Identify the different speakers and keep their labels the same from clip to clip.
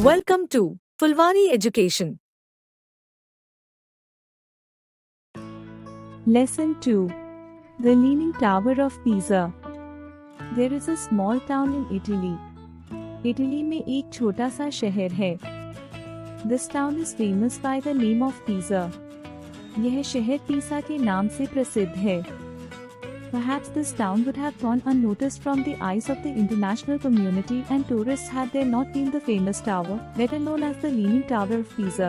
Speaker 1: Welcome to Fulwani Education.
Speaker 2: Lesson 2. The Leaning Tower of Pisa. There is a small town in Italy. Italy में एक छोटा सा शहर है. This town is famous by the name of Pisa. यह शहर पीसा के नाम से प्रसिद्ध है. Perhaps this town would have gone unnoticed from the eyes of the international community and tourists had there not been the famous tower, better known as the Leaning Tower of Pisa.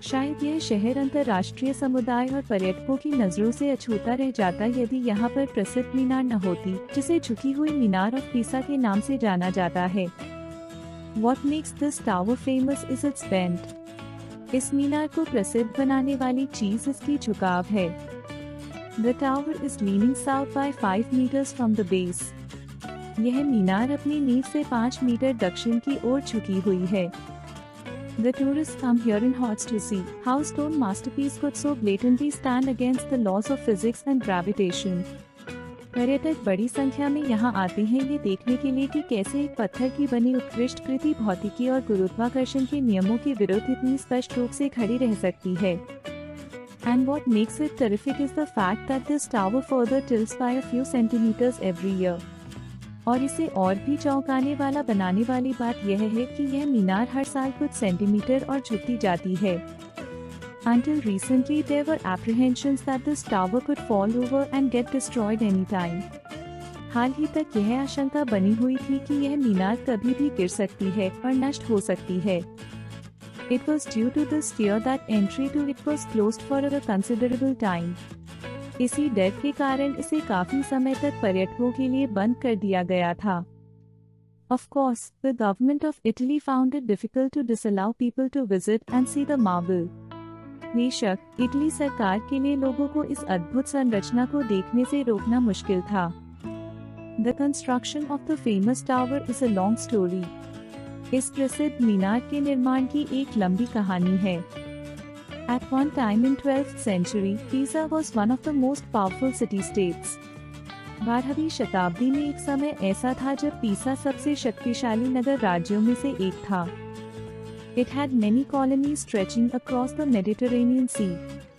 Speaker 2: शायद यह शहर अंतर्राष्ट्रीय समुदाय और पर्यटकों की नजरों से अछूता रह जाता यदि यहाँ पर प्रसिद्ध मीनार न होती, जिसे झुकी हुई मीनार ऑफ पीसा के नाम से जाना जाता है. What makes this tower famous is its bend. इस मीनार को प्रसिद्ध बनाने वाली चीज इसकी झुकाव है. The tower is leaning south by 5 meters from the base. यह मीनार अपनी नींव से 5 मीटर दक्षिण की ओर झुकी हुई है. The tourists come here in hordes to see how stone masterpiece could so blatantly stand against the laws of physics and gravitation. पर्यटक बड़ी संख्या में यहाँ आते हैं ये देखने के लिए कि कैसे एक पत्थर की बनी उत्कृष्ट कृति भौतिकी और गुरुत्वाकर्षण के नियमों के विरुद्ध इतनी स्पष्ट रूप से खड़ी रह सकती है. And what makes it terrific is the fact that this tower further tilts by a few centimeters every year. और इसे और भी चौंकाने वाला बनाने वाली बात यह है कि यह मीनार हर साल कुछ सेंटीमीटर और झुकती जाती है. Until recently there were apprehensions that this tower could fall over and get destroyed anytime. हाल ही तक यह आशंका बनी हुई थी कि यह मीनार कभी भी गिर सकती है और नष्ट हो सकती है. It was due to this fear that entry to it was closed for a considerable time. इसी डर के कारण इसे काफी समय तक पर्यटकों के लिए बंद कर दिया गया था. Of course, the government of Italy found it difficult to disallow people to visit and see the marble. बेशक, इटली सरकार के लिए लोगों को इस अद्भुत संरचना को देखने से रोकना मुश्किल था. The construction of the famous tower is a long story. इस प्रसिद्ध मीनार के निर्माण की एक लंबी कहानी है. At one time in 12th century, Pisa was one of the most powerful city-states. 12वीं शताब्दी में एक समय ऐसा था जब पीसा सबसे शक्तिशाली नगर राज्यों में से एक था. It had many colonies stretching across the Mediterranean Sea.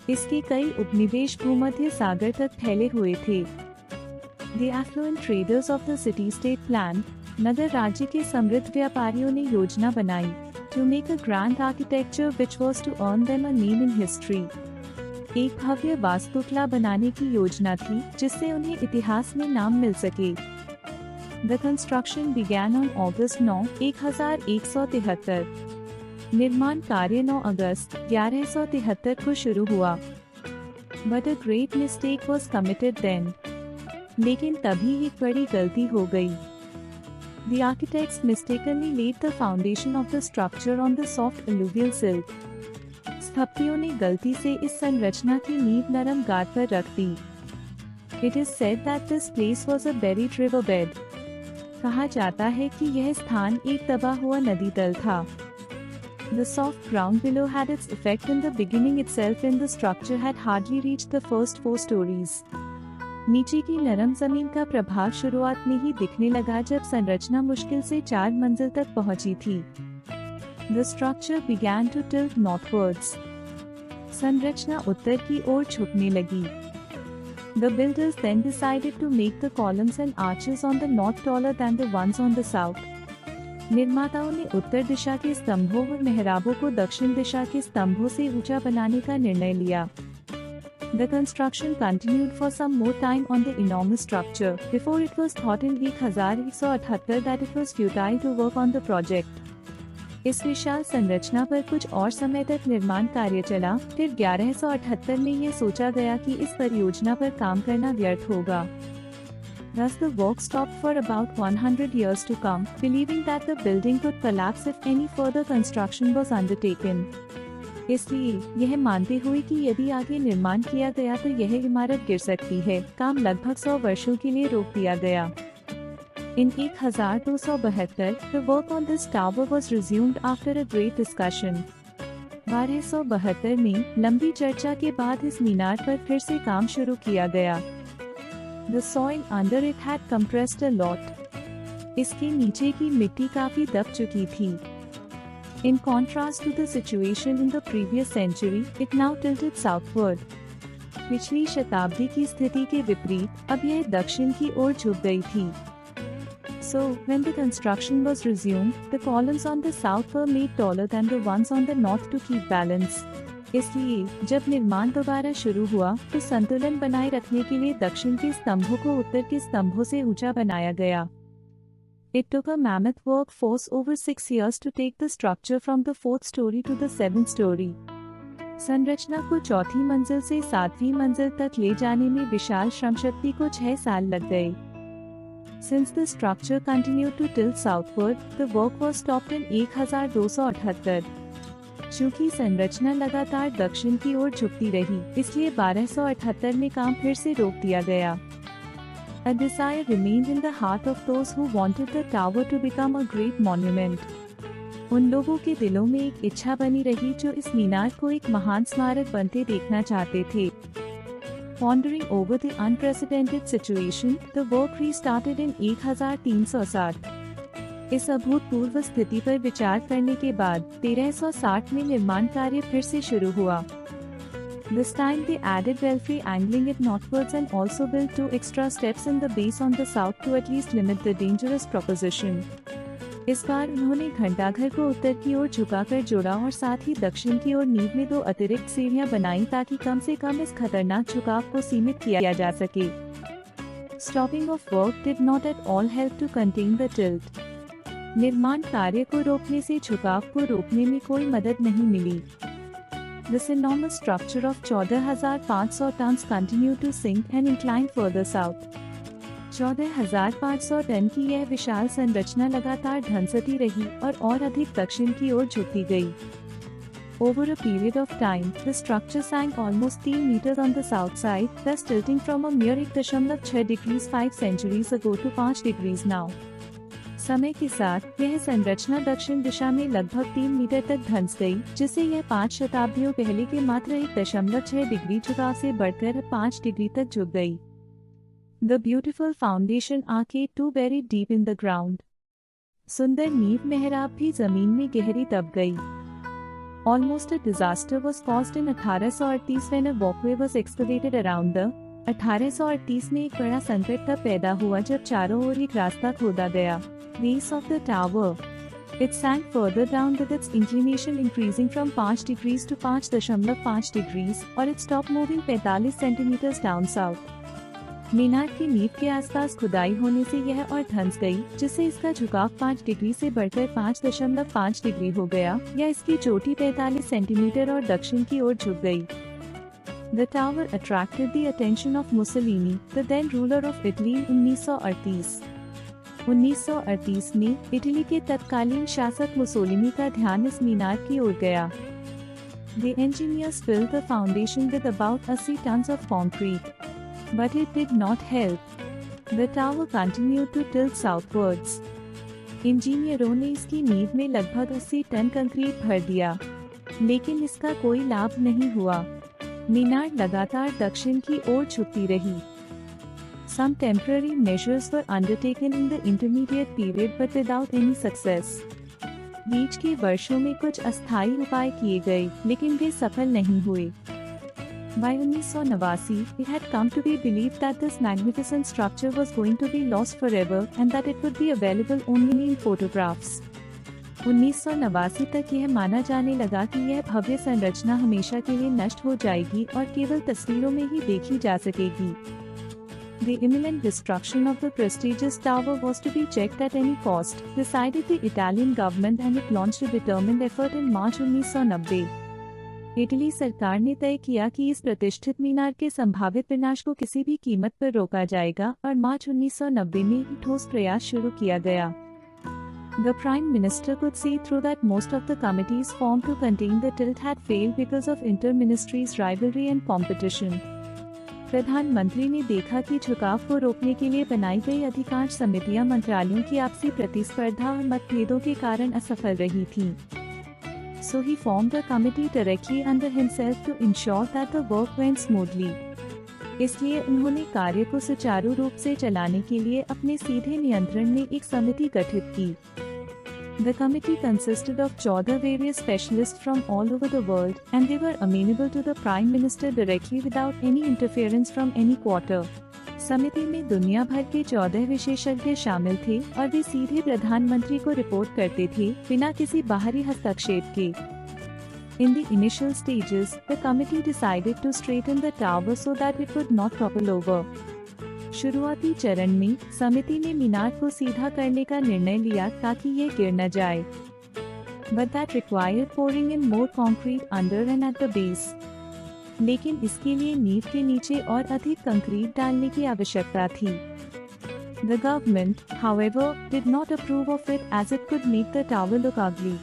Speaker 2: इसके कई उपनिवेश भूमध्य सागर तक फैले हुए थे. The affluent traders of the city-state planned, नगर राज्य के समृद्ध व्यापारियों ने योजना बनाई to make a grand architecture which was to earn them a name in history. एक भव्य वास्तुकला बनाने की योजना थी जिससे उन्हें इतिहास में नाम मिल सके. The construction began on August 9, 1173. निर्माण कार्य 9 अगस्त 1173 को शुरू हुआ. But a great mistake was committed then. लेकिन तभी एक बड़ी गलती हो गई. The architects mistakenly laid the foundation of the structure on the soft alluvial silt. स्थपतियों ने गलती से इस संरचना की नींव नरम गाद पर रख दी. It is said that this place was a buried riverbed. कहा जाता है कि यह स्थान एक दबा हुआ नदी तल था. The soft ground below had its effect in the beginning itself and the structure had hardly reached the first 4 stories. नीचे की नरम जमीन का प्रभाव शुरुआत में ही दिखने लगा जब संरचना मुश्किल से 4 मंजिल तक पहुंची थी. The structure began to tilt northwards. संरचना उत्तर की ओर झुकने लगी. The builders then decided to make the columns and arches on the north taller than the ones on the south. निर्माताओं ने उत्तर दिशा के स्तंभों और मेहराबों को दक्षिण दिशा के स्तंभों से ऊंचा बनाने का निर्णय लिया. The construction continued for some more time on the enormous structure before it was thought in 1178 that it was futile to work on the project. इस विशाल संरचना पर कुछ और समय तक निर्माण कार्य चला, फिर 1178 में ये सोचा गया कि इस परियोजना पर काम करना व्यर्थ होगा. Thus the work stopped for about 100 years to come, believing that the building could collapse if any further construction was undertaken. इसलिए यह मानते हुए कि यदि आगे निर्माण किया गया तो यह इमारत गिर सकती है, काम लगभग 100 वर्षों के लिए रोक दिया गया. In 1272, the work on this tower was resumed after a great discussion. 1272 में लंबी चर्चा के बाद इस मीनार पर फिर से काम शुरू किया गया. The soil under it had compressed a lot. इसके नीचे की मिट्टी काफी दब चुकी थी. In contrast to the situation in the previous century, it now tilted southward. पिछली शताब्दी की स्थिति के विपरीत अब यह दक्षिण की ओर झुक गई थी. So, when the construction was resumed, the columns on the south were made taller than the ones on the north to keep balance. इसलिए जब निर्माण दोबारा शुरू हुआ तो संतुलन बनाए रखने के लिए दक्षिण के स्तंभों को उत्तर के स्तंभों से ऊंचा बनाया गया. It took a mammoth workforce over 6 years to take the structure from the 4th story to the 7th story. संरचना को चौथी मंजिल से 7वीं मंजिल तक ले जाने में विशाल श्रमशक्ति को 6 साल लग गए. Since the structure continued to tilt southward, the work was stopped in 1278. चूँकि संरचना लगातार दक्षिण की ओर झुकती रही, इसलिए 1278 में काम फिर से रोक दिया गया. A desire remained in the heart of those who wanted the tower to become a great monument. उन लोगों के दिलों में एक इच्छा बनी रही जो इस मीनार को एक महान स्मारक बनते देखना चाहते थे. Pondering over the unprecedented situation, the work restarted in 1360. इस अभूतपूर्व स्थिति पर विचार करने के बाद 1360 में निर्माण कार्य फिर से शुरू हुआ. This time they added belfry angling it northwards and also built 2 extra steps in the base on the south to at least limit the dangerous proposition. इस बार उन्होंने घंटाघर को उत्तर की ओर झुकाकर जोड़ा और साथ ही दक्षिण की ओर नींव में 2 अतिरिक्त सीढ़ियां बनाई ताकि कम से कम इस खतरनाक झुकाव को सीमित किया जा सके. Stopping of work did not at all help to contain the tilt. निर्माण कार्य को रोकने से झुकाव को रोकने में कोई मदद नहीं मिली. This enormous structure of 14,500 tons continued to sink and incline further south. 14,500 ton की यह विशाल संरचना लगातार धंसती रही और अधिक दक्षिण की ओर झुकती गई. Over a period of time, the structure sank almost 3 meters on the south side, thus tilting from a mere 1.6 degrees 5 centuries ago to 5 degrees now. समय के साथ यह संरचना दक्षिण दिशा में लगभग 3 मीटर तक धंस गई, जिससे यह 5 शताब्दियों पहले के मात्र 1.6 डिग्री झुकाव से बढ़कर 5 डिग्री तक झुक गई. The beautiful foundation arcade too buried deep in the ground. सुंदर नींव मेहराब भी जमीन में गहरी दब गई. Almost a disaster was caused in 1838 when a walkway was excavated around the. 1838 में एक बड़ा संकट तब पैदा हुआ जब चारों ओर एक रास्ता खोदा गया. Base of the tower. It sank further down with its inclination increasing from 5 degrees to 5.5 degrees, और it stopped moving 45 centimeters down south. मीनार की नींव के आसपास खुदाई होने से यह और धंस गई, जिससे इसका झुकाव 5 डिग्री से बढ़कर 5.5 डिग्री हो गया, या इसकी चोटी 45 सेंटीमीटर और दक्षिण की ओर झुक गई. The tower attracted the attention of Mussolini, the then ruler of Italy, 1938. 1938 में इटली के तत्कालीन शासक मुसोलिनी का ध्यान इस मीनार की ओर गया. The engineers filled the foundation with about 80 tons of concrete. But it did not help. The tower continued to tilt southwards. इंजीनियरों ने इसकी नींव में लगभग 80 टन कंक्रीट भर दिया, लेकिन इसका कोई लाभ नहीं हुआ. मीनार लगातार दक्षिण की ओर झुकती रही. Some temporary measures were undertaken in the intermediate period but without any success. बीच के वर्षों में कुछ अस्थायी उपाय किए गए, लेकिन वे सफल नहीं हुए. By 1989, it had come to be believed that this magnificent structure was going to be lost forever and that it would be available only in photographs. 1989 तक यह माना जाने लगा कि यह भव्य संरचना हमेशा के लिए नष्ट हो जाएगी और केवल तस्वीरों में ही देखी जा सकेगी. The imminent destruction of the prestigious tower was to be checked at any cost, decided the Italian government, and it launched a determined effort in March 1990. Italy सरकार ने तय किया कि इस प्रतिष्ठित मीनार के संभावित विनाश को किसी भी कीमत पर रोका जाएगा और मार्च 1990 में ही ठोस प्रयास शुरू किया गया. The Prime Minister could see through that most of the committees formed to contain the tilt had failed because of inter-ministries rivalry and competition. प्रधानमंत्री ने देखा कि झुकाव को रोकने के लिए बनाई गई अधिकांश समितियां मंत्रालयों की आपसी प्रतिस्पर्धा और मतभेदों के कारण असफल रही थीं. So he formed a committee directly under himself to ensure that the work went smoothly. इसलिए उन्होंने कार्य को सुचारू रूप से चलाने के लिए अपने सीधे नियंत्रण में एक समिति गठित की. The committee consisted of 14 various specialists from all over the world, and they were amenable to the Prime Minister directly without any interference from any quarter. समिति में दुनिया भर के 14 विशेषज्ञ शामिल थे और वे सीधे प्रधानमंत्री को रिपोर्ट करते थे, बिना किसी बाहरी हस्तक्षेप के। In the initial stages, the committee decided to straighten the tower so that it would not topple over. शुरुआती चरण में समिति ने मीनार को सीधा करने का निर्णय लिया ताकि ये गिर न जाए। But that required pouring in more concrete under and at the base. लेकिन इसके लिए नींव के नीचे और अधिक कंक्रीट डालने की आवश्यकता थी। The government, however, did not approve of it as it could make the tower look ugly.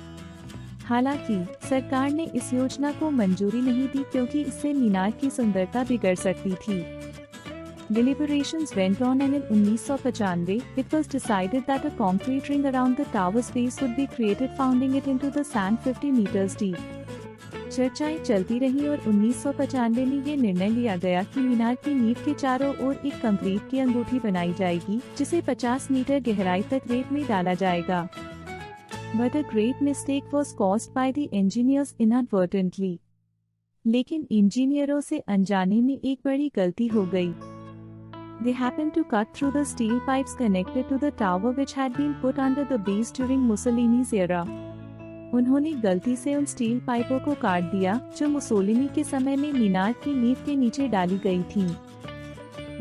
Speaker 2: हालांकि सरकार ने इस योजना को मंजूरी नहीं दी क्योंकि इससे मीनार की सुंदरता बिगड़ सकती थी। Deliberations went on and in 1995, it was decided that a concrete ring around the tower's base would be created, founding it into the sand 50 meters deep. चर्चाएं चलती रहीं और 1995 में ये निर्णय लिया गया कि मीनार की नींव के चारों ओर एक कंक्रीट की अंगूठी बनाई जाएगी, जिसे 50 मीटर गहराई तक रेत में डाला जाएगा। But a great mistake was caused by the engineers inadvertently. लेकिन इंजीनियरों से अनजाने में एक बड़ी गलती हो गई। They happened to cut through the steel pipes connected to the tower which had been put under the base during Mussolini's era. उन्होंने गलती से उन स्टील पाइपों को काट दिया जो मुसोलिनी के समय में मीनार की नींव के नीचे डाली गई थी।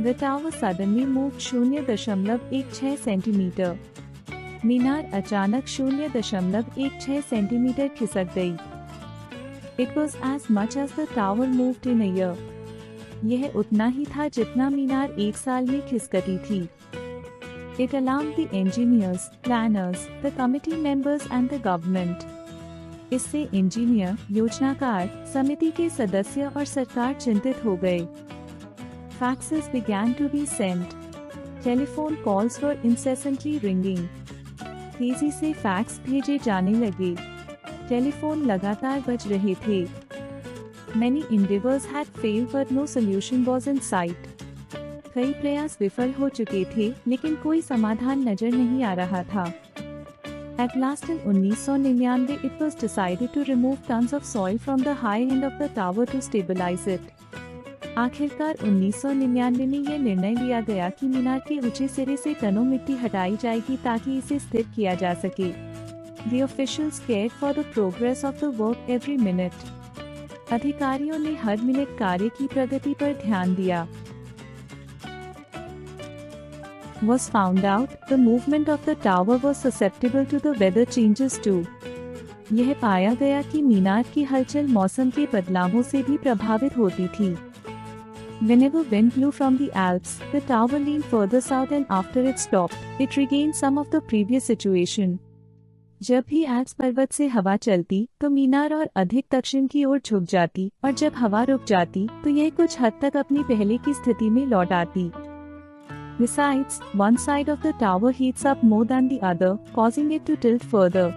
Speaker 2: The tower suddenly moved 0.16 centimetre. मीनार अचानक 0.16 सेंटीमीटर खिसक गई। It was as much as the tower moved in a year. यह उतना ही था जितना मीनार एक साल में खिसकती थी। It alarmed the engineers, planners, the committee members and the government. इससे इंजीनियर, योजनाकार, समिति के सदस्य और सरकार चिंतित हो गए। Faxes began to be sent. Telephone calls were incessantly ringing. तेजी से फैक्स भेजे जाने लगे। टेलीफोन लगातार बज रहे थे। Many endeavors had failed but no solution was in sight. कई प्रयास विफल हो चुके थे, लेकिन कोई समाधान नजर नहीं आ रहा था। At last in 1999, it was decided to remove tons of soil from the high end of the tower to stabilize it. आखिरकार 1999 में यह निर्णय लिया गया कि मीनार के ऊंचे सिरे से टनों मिट्टी हटाई जाएगी ताकि इसे स्थिर किया जा सके। The officials cared for the progress of the work every minute. अधिकारियों ने हर मिनट कार्य की प्रगति पर ध्यान दिया। Was found out, the movement of the tower was susceptible to the weather changes too. यह पाया गया कि मीनार की हलचल मौसम के बदलावों से भी प्रभावित होती थी। Whenever wind blew from the Alps, the tower leaned further south and after it stopped, it regained some of the previous situation. जब भी एल्प्स पर्वत से हवा चलती तो मीनार और अधिक दक्षिण की ओर झुक जाती और जब हवा रुक जाती तो यह कुछ हद तक अपनी पहले की स्थिति में लौट आती। Besides, one side of the tower heats up more than the other, causing it to tilt further.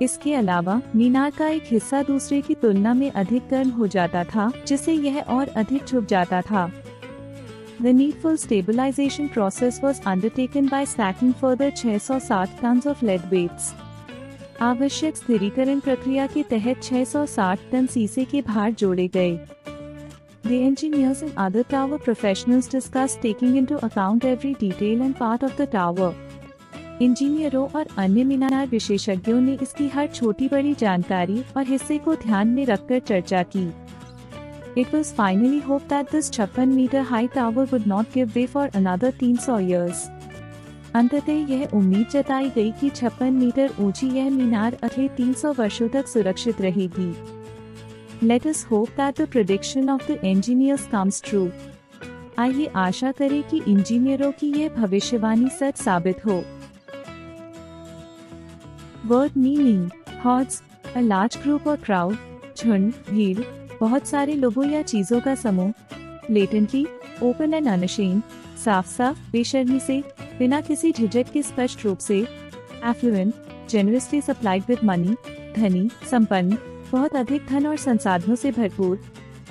Speaker 2: इसके अलावा मीनार का एक हिस्सा दूसरे की तुलना में अधिक गर्म हो जाता था, जिससे यह और अधिक झुक जाता था। The needful stabilization process was undertaken by stacking further 660 tons of lead weights. आवश्यक स्थिरीकरण प्रक्रिया के तहत 660 टन सीसे के भार जोड़े गए। The engineers and other tower professionals discussed taking into account every detail and part of the tower. इंजीनियरों और अन्य मीनार विशेषज्ञों ने इसकी हर छोटी बड़ी जानकारी और हिस्से को ध्यान में रखकर चर्चा की। It was finally hoped that this 56 meter high tower would not give way for another 300 years. अंततः यह उम्मीद जताई गई कि 56 मीटर ऊंची यह मीनार अगले 300 वर्षों तक सुरक्षित रहेगी। Let us hope that the prediction of the engineers comes true. आइए आशा करें कि इंजीनियरों की यह भविष्यवाणी सच साबित हो। Word meaning: hordes, a large group or crowd, झुंड, भीड़, बहुत सारे लोगों या चीजों का समूह। Blatantly, open and unashamed, साफ-साफ, बेशर्मी से, बिना किसी झिझक के स्पष्ट रूप से। Affluent, generously supplied with money, धनी, संपन्न, बहुत अधिक धन और संसाधनों से भरपूर।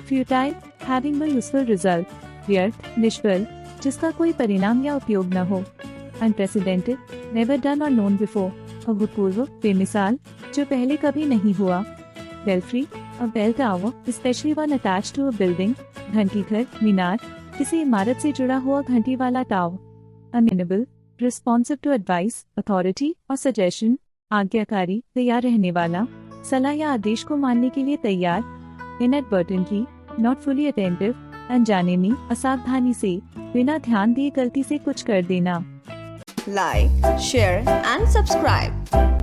Speaker 2: Futile, having no useful result, व्यर्थ, निष्फल, जिसका कोई परिणाम या उपयोग न हो। Unprecedented, never done or known before, अभूतपूर्व बेमिसाल जो पहले कभी नहीं हुआ। Belfry a bell tower specially one attach to a building, घंटी घर मीनार किसी इमारत से जुड़ा हुआ घंटी वाला tower. Amenable responsive to advice authority और सजेशन, आज्ञाकारी तैयार रहने वाला, सलाह या आदेश को मानने के लिए तैयार। इनएडवर्टेंटली नॉट फुली अटेंटिव, अनजाने में असावधानी से बिना ध्यान दिए गलती से कुछ कर देना।
Speaker 3: Like, share and subscribe.